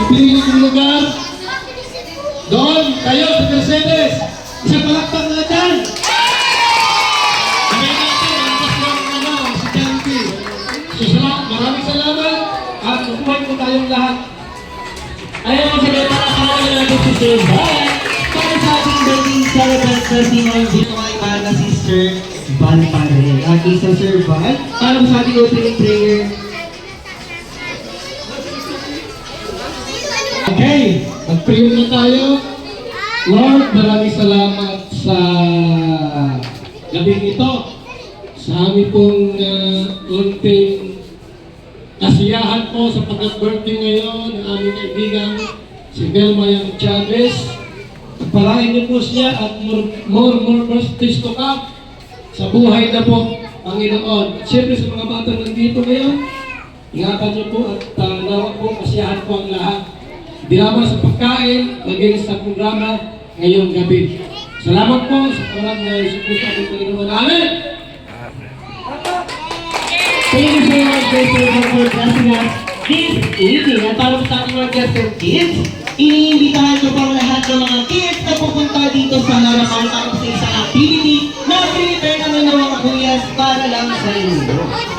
pili ng lugar. Doon, kayo sa Mercedes. Isang palakpak na dyan. Kaya natin, ang kaslang si Chanti. Maraming salamat. At upuan po tayong lahat. Ayaw mo sige, para kawala natin si Sir Val. Para sa ating birthday celebrant na si Marvin, mga iba na si Sir Val pa rin. Okay, so Sir Val, para sa ating opening prayer. Okay, mag-prayer na tayo. Lord, maraming salamat sa gabing ito. Sa aming pong unting kasiyahan po sa pagka-birthday ngayon ng aming kaibigan, si Belma Yang Chavez. Pagpalain niyo po siya at more birthdays to come sa buhay na po, Panginoon. Siyempre sa mga batang nandito ngayon, ingatan niyo po at nawa po kasiyahan po ang lahat. Di lamang sa pagkain, maging sa programa ngayong gabi. Salamat po sa parang na Yesus Cristo ating Panginoon. Amen! Thank you so much, Sir Val, for blessing us this evening. At para sa ating mga guests and kids, iniimbitahan ko pang lahat ng mga kids na pupunta dito sa harapan para sa isang activity na prepare naman ng mga kuyas para lang sa inyo.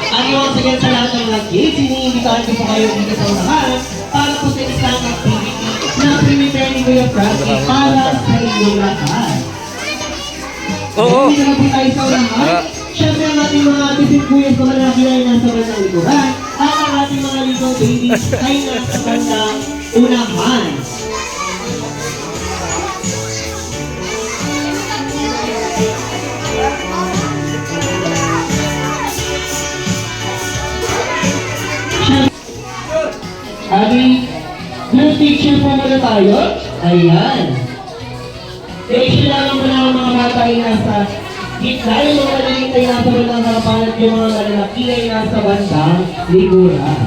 At once again sa lahat ng mga kids, iniimbitahan ko po kayo dito sa harapan para po sa isang activity na prepare ni Kuya Frankie para sa inyong lahat. Hindi na po tayo sa unahan. Siyempre ang ating mga ating kuyas na malaki ay nasa bandang likuran at ang ating mga little babies ay nasa bandang unahan. Ating group picture po muna tayo. Ayan. Picture lang muna ang mga bata ay nasa gitna, yung mga maliit ay nasa bandang harapan at yung mga malalaki ay nasa bandang likuran.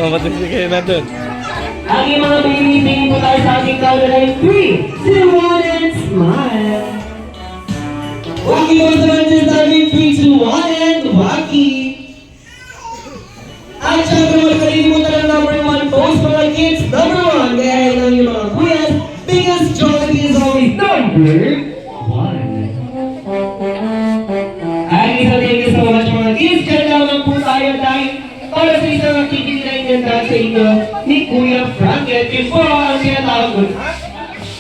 Matindi kayo na dun. Aking mga baby, tingin po tayo sa ating counter ay 3, 2, 1, and smile. Waki mo sa bansin sa ating 3, 2, 1, and waki. At syempre magkalimutan ang number 1 post mga kids. Number 1, kaya lang yung mga kuyas because joy is always number 1. Ay, thank you so much mga kids. Kaya lamang po tayo dahil para sa isang activity na inanda sa inyo ni Kuya Frankie. Before ang sinatawag ko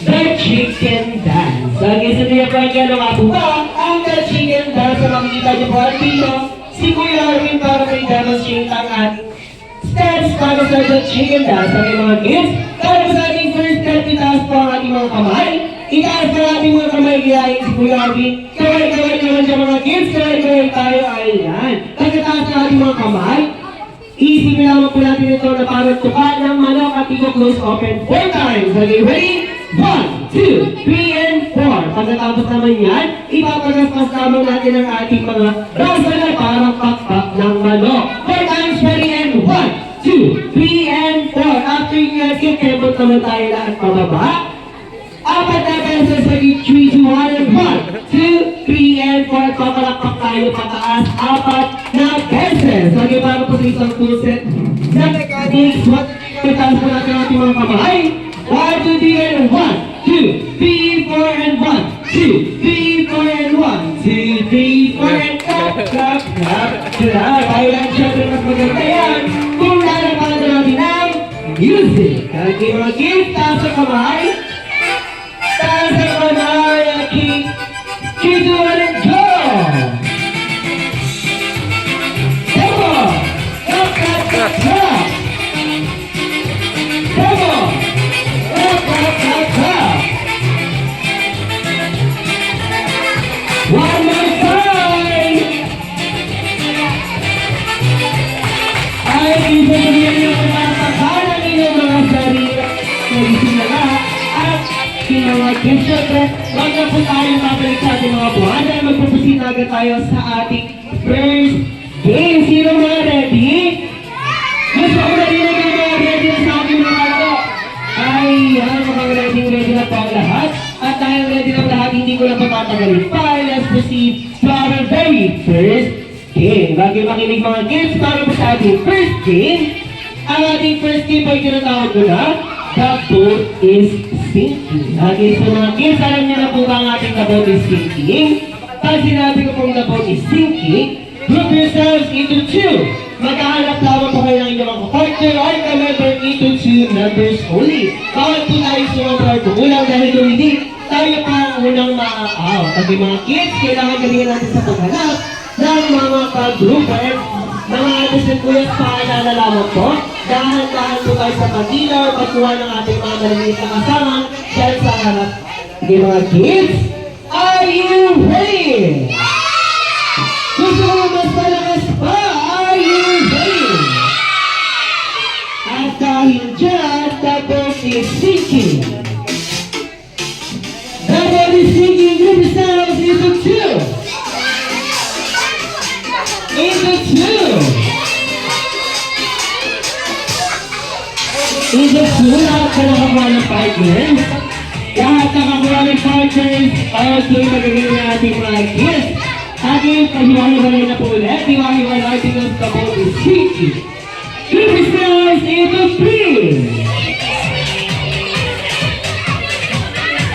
The Chicken Dance. Ang isa niya Frankie, ano nga po ba? Ang The Chicken Dance na makikita niyo po at dito si Kuya Arvin para may demonstrate ang ating steps para sa The Chicken Dance. Ang mga kids, para sa ating first step, itaas po ang ating mga kamay. Itaas po ang ating mga kamay, giyahin si Kuya Arvin. Kaway-kaway naman siya mga kids, kaway-kaway tayo. Ayan. Pagkataas ang ating mga kamay, isipin naman po natin ito na parang tuka ng manok at i-close open 4 times. Okay, ready? 1, 2, 3, and 4. Pagkatapos naman yan, ipapagaspas naman natin ang ating mga rasa na parang pakpak ng manok. 4 times, ready, and 1, 2, 3, and 4. After yan, kikebot naman tayo lahat pababa. 4 na beses, ready, 3, 2, 1, and 1, 2, 3, and 4. Papalakpak tayo pataas. 4 na beses. Okay, para po sa isang full set na mechanics. Itaas po natin ang ating mga kamay. 1, 2, 3, and 1, 2, 3, 4, and 1, 2, 3, 4, and 1, 2, 3, 4, and clap, clap, clap. Kaya lang syempre mas maganda yan kung lalapanan natin ang music. Okay, mga kids, taas ang kamay. Taas ang kamay. Okay, 3, 2, 1, and go! Come on! Clap, clap, clap, clap! Come on! One more time! Ay, ibig sabihin niyo kung matakalan ninyo mga sarili na at mga kids, syempre, wag na po tayo mabalik sa ating mga buwan dahil magpupusina agad tayo sa ating first game. Sino mga ready? Gusto ko na rin ang mga ready na sa ating mga ano. Ay, yan, mukhang ready na po ang lahat. At dahil ready na lahat, hindi ko na patatagalin pa. Let's proceed to our very first game. Bago makinig mga kids, para po sa ating first game. Ang ating first game ay tinatawag ko na, The Boat is Sinking. Okay, so mga kids, alam niyo na po ba ang ating The Boat is Sinking? Pag sinabi ko pong The Boat is Sinking, group yourselves into two. Magkahanap lamang po kayo ng inyong mga partner or ka-member into two members only. Bawat po tayo sumabay kumulang dahil kung hindi, tayo pa ang unang maa-out. Okay mga kids, kailangan galingan natin sa paghanap ng mga ka-grouper. Mga atis at kuyas, paalala lamang po. Dahan-dahan po tayo sa pag-ilaw, pagkuha ng ating mga maliliit na kasama dyan sa harap. Okay mga kids, are you ready? Gusto mo mas malakas pa? Are you ready? At dahil dyan, the boat is sinking. The boat is sinking, group yourselves into two. Into two. Into two, lahat ka nakakuha ng partners. Lahat nakakuha ng partners. Okay, magiging na ating mga kids. Ating paghiwalay na po ulit. Hiwalay because the boat is sinking. Group yourselves into three.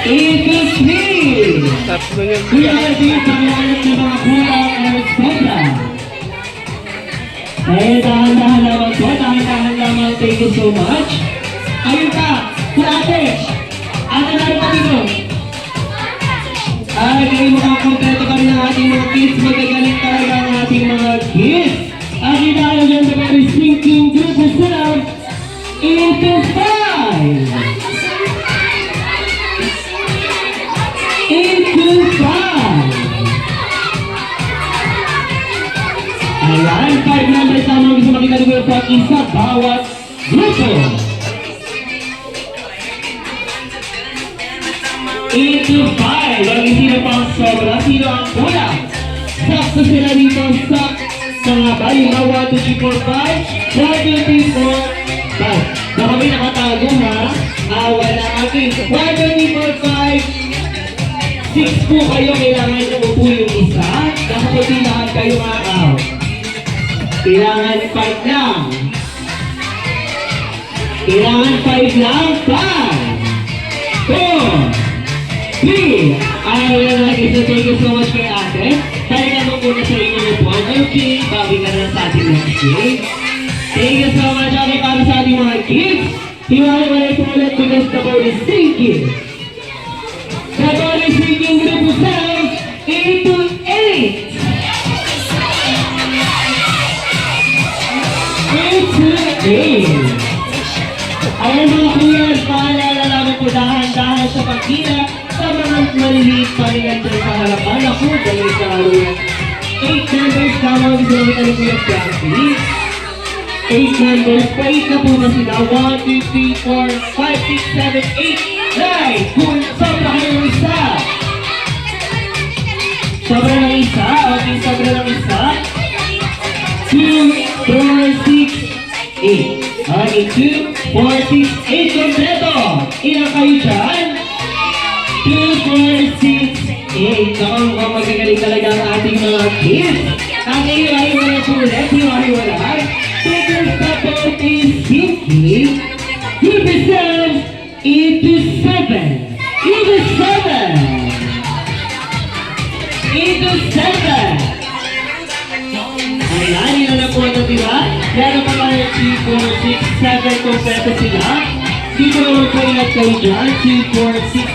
Into three. Tatlo yun. Kuya Erwin, paghiwalay ng mga kulang at sobra. Eh, dahan-dahan lamang po. Dahan-dahan lamang. Thank you so much. Ayun ka. Kuya ate. Ate narin pa dito. Ay, kayo makakompleto kami ng ating mga kids. Magagaling talaga ang ating mga kids. At tayo dyan sa very sinking group yourself into five. Into five. Ayan, 5 numbers lamang gusto makita nyo po isa bawat grupo. Into 5. Ang sino pa ang sobra? Sino ang kulang? Sakto sila dito sa mga ba? Yung 1, 2, 3, 4, 5. 1, 2, 3, 4, 5. Baka may nakatago ha? Wala akin. 1, 2, 3, 4, 5. 6 po kayo. Kailangan nyo po yung isa. Nakaputi lahat kayo mga out. Kailangan 5 lang. Kailangan 5 lang. 5, 4, 3. Ayaw na isa. Thank you so much kay ate. Tayo mo muna sa inyo ng po. Okay, bawi ka na sa ating next game. Thank you so much. Okay, para sa ating mga kids. Hiwalay po ulit because the boat is sinking. The boat is sinking. Group yourself into 8. Into 8. Ayan mga kuyas, paalala lamang po dahan-dahan sa pagkila sa mga maliliit pa rin dyan sa harapan. Ako, dahil sa haluan. 8 members lamang gusto namin tayo Kuya Frankie. 8 members, pa 8 na po ba sila? 1, 2, 3, 4, 5, 6, 7, 8, 9. Kung sobra kayo ng isa. Sobra ng isa. Okay, sobra ng isa. 2, 4, 6, 8. Okay, 2, 4, 6, 8, kompleto! Ilang kayo dyan? 2, 4, 6, 8. Mukhang magagaling talaga ang ating mga kids. Ang iwahiwala po ulit, iwahiwala. Because the boat is sinking, group yourselves into 7. Into 7. Into 7. Ayan, yun na po ito, diba? Meron pa tayo 3, 4, 6, 7, kompleto sila. Dito naman po ilan kayo dyan? 2, 4, 6,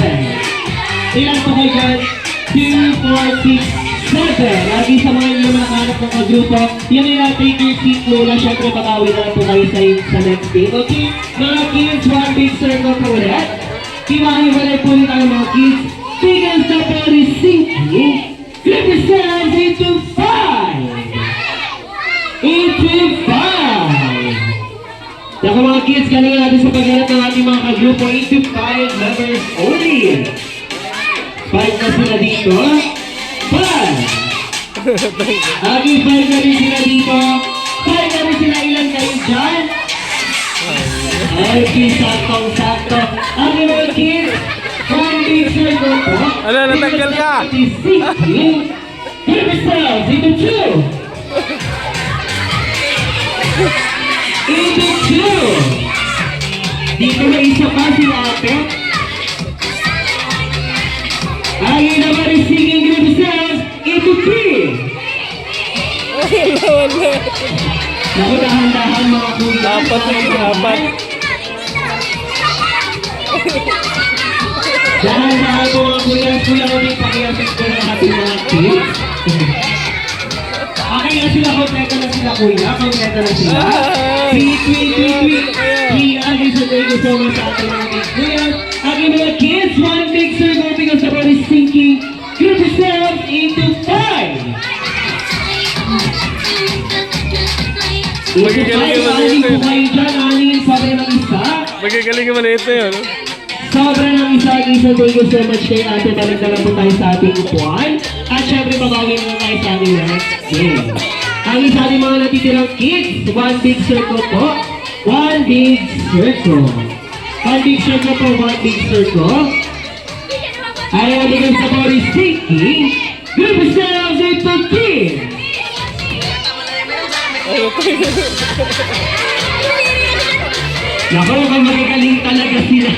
7. Ilan po kayo dyan? 2, 4, 6, 7. Lagi sa mga inyong nakahanap ng kagrupo, yun nila, take your seat muna. Siyempre, pakawi na lang po kayo sa next game. Okay, mga kids, one big circle po ulit. Hiwa-hiwalay po ulit ang mga kids. Because the boat is sinking, group yourselves into 5. Into 5. Naku mga kids, galingan natin sa paghanap ng ating mga kagrupo. Into 5 members only. 5 na sila dito. 5. Aking 5 na rin sila dito. 5 na rin sila. Ilan kayo dyan? Okay, saktong-sakto. Aking mga kids, one big circle po. Ano, natanggal ka? Group yourselves into 2. si ate. Ang naman is singing group cells into 3. Naku, dahan-dahan mga kuya. Dapat eh, dapat. Dahan-dahan po mga kuya. Kuya ko din pakiapit ko ng ating mga kids. Okay na sila, kompleto na sila kuya. Kompleto na sila. Tweet. Agi sa thank you so much sa ating mga kids. Kuya, aking mga kids, one big circle because the body is sinking. Group yourselves into 5. Magigaling naman Aling ito po yun. kayo dyan, aling sobra ng isa. Magigaling naman ito yun. Sobra ng isa, thank you so much kay ate. Balik na lang po tayo sa ating upuan. At syempre, babawin na tayo sa ating next game. Ang isa ating mga natitirang kids, one big circle po. One big circle. One big circle po, one big circle. Ayaw because the body is sinking. Group yourselves into 3. Naku, mukhang magagaling talaga sila.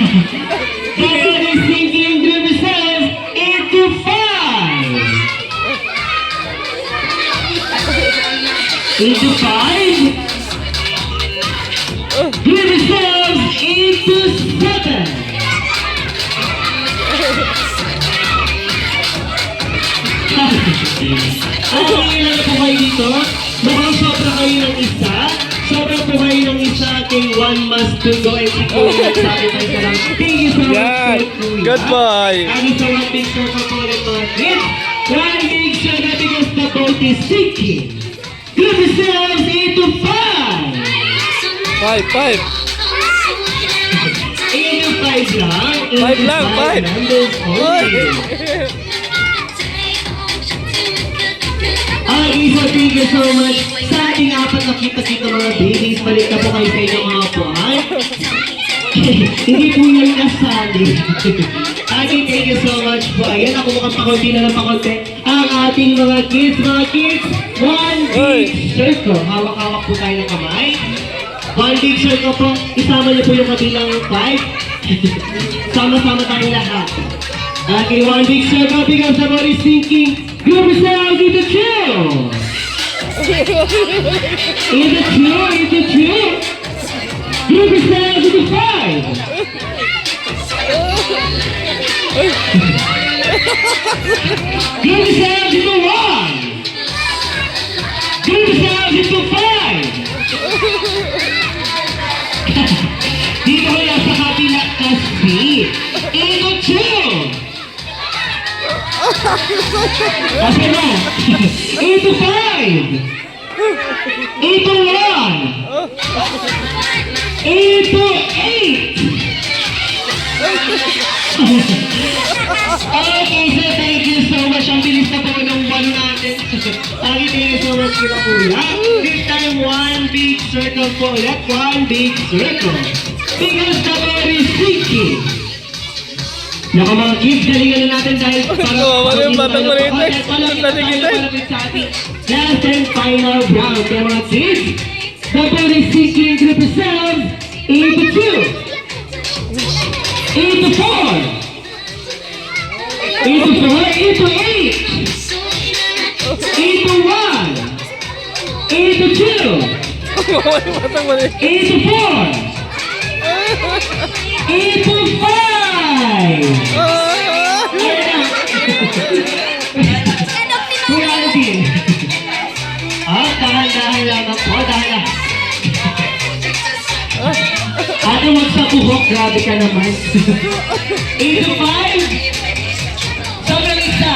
The body is sinking. Group yourselves into 5. Into 5. Group yourselves into 7. Ang ilan po kayo dito? Mukhang sobra kayo ng isa. Sobra po kayo ng isa kay one must to go and si Kuya. Sabi tayo ka lang. Thank you so much Yan. kay Kuya. Good boy. Ang isa one big circle po ulit mga kids. One big circle because the boat is sinking. Group yourselves into 5. 5. Into 5 lang. Into 5 lang, 5. numbers only. Isa, thank you so much sa ating apat na kita-kita mga babies. Balik na po kayo sa inyong mga puhan. Hindi po yan kasali. Ate, thank you so much po. Ayan, ako mukhang pakunti na ng pakunti. Ang ating mga kids, one big circle. Hawak-hawak po tayo ng kamay. One big circle po. Isama niyo po yung kabilang 5. Sama-sama tayo lahat. Okay, one big circle because the body is sinking. Group yourselves into 2. Into 2. Group yourselves into 5. Group yourselves into 1. Group yourselves into 5. Dito ko lang sa kabila kasi. Into 2. Okay na. Into 5. Into 1. Into 8. Okay, so thank you so much. Ang bilis na po ng balo natin. Thank you so much kila kuya. This time, one big circle po ulit. One big circle. Because the body is sinking. Naku mga kids, galingan na natin dahil Wala yung batang maliit eh. palapit sa ating last and final round. Kaya mga kids, the body is sinking group yourselves into 2, into 4, into 4, into 8, into 1, into 2, Wala yung batang maliit. into 4, into 5. Kuya Alvin. Dahan-dahan lang ako. Dahan-dahan. Ate, wag sa buhok. Grabe ka naman. 8 to 5. Sobrang isa.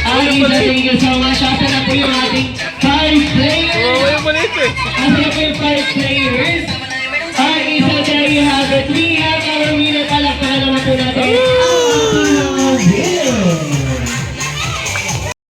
Thank you so much. Asa na po yung ating 5 players. Wala yung maliit eh. Asa na po yung 5 players. Isa, there you have it. We have our winner. Palakpakan naman po natin.